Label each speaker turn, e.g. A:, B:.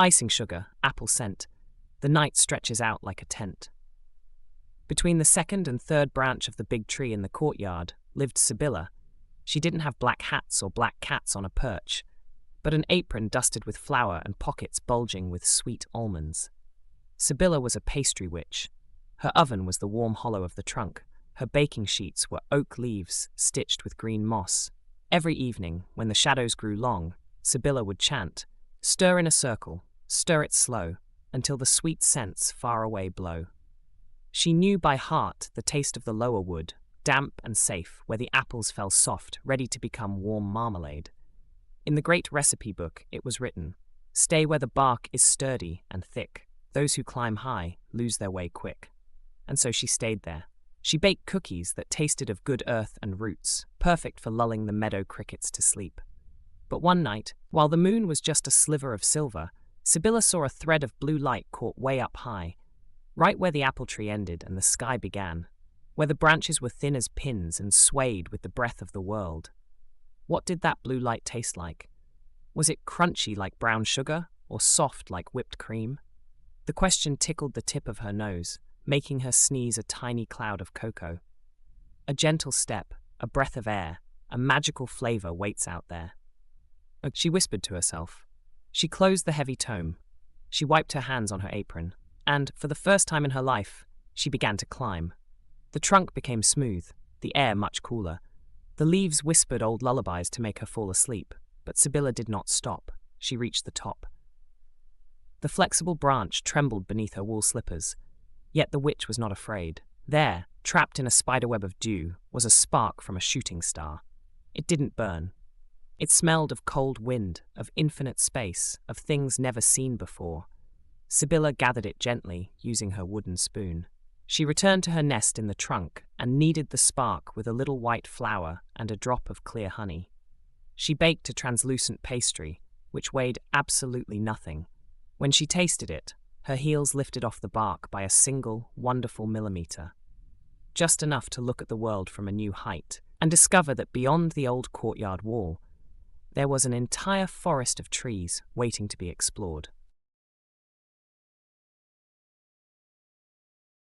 A: icing sugar, apple scent. The night stretches out like a tent. Between the second and third branch of the big tree in the courtyard lived Sibilla. She didn't have black hats or black cats on a perch, but an apron dusted with flour and pockets bulging with sweet almonds. Sibilla was a pastry witch. Her oven was the warm hollow of the trunk. Her baking sheets were oak leaves stitched with green moss. Every evening, when the shadows grew long, Sibilla would chant, "Stir in a circle, stir it slow, until the sweet scents far away blow." She knew by heart the taste of the lower wood, damp and safe, where the apples fell soft, ready to become warm marmalade. In the great recipe book it was written, "Stay where the bark is sturdy and thick. Those who climb high lose their way quick." And so she stayed there. She baked cookies that tasted of good earth and roots, perfect for lulling the meadow crickets to sleep. But one night, while the moon was just a sliver of silver, Sibilla saw a thread of blue light caught way up high, right where the apple tree ended and the sky began, where the branches were thin as pins and swayed with the breath of the world. What did that blue light taste like? Was it crunchy like brown sugar or soft like whipped cream? The question tickled the tip of her nose, making her sneeze a tiny cloud of cocoa. A gentle step, a breath of air, a magical flavor waits out there. She whispered to herself. She closed the heavy tome. She wiped her hands on her apron, and, for the first time in her life, she began to climb. The trunk became smooth, the air much cooler. The leaves whispered old lullabies to make her fall asleep, but Sibilla did not stop. She reached the top. The flexible branch trembled beneath her wool slippers, yet the witch was not afraid. There, trapped in a spiderweb of dew, was a spark from a shooting star. It didn't burn. It smelled of cold wind, of infinite space, of things never seen before. Sibilla gathered it gently, using her wooden spoon. She returned to her nest in the trunk and kneaded the spark with a little white flour and a drop of clear honey. She baked a translucent pastry, which weighed absolutely nothing. When she tasted it, her heels lifted off the bark by a single, wonderful millimeter. Just enough to look at the world from a new height and discover that beyond the old courtyard wall, there was an entire forest of trees waiting to be explored.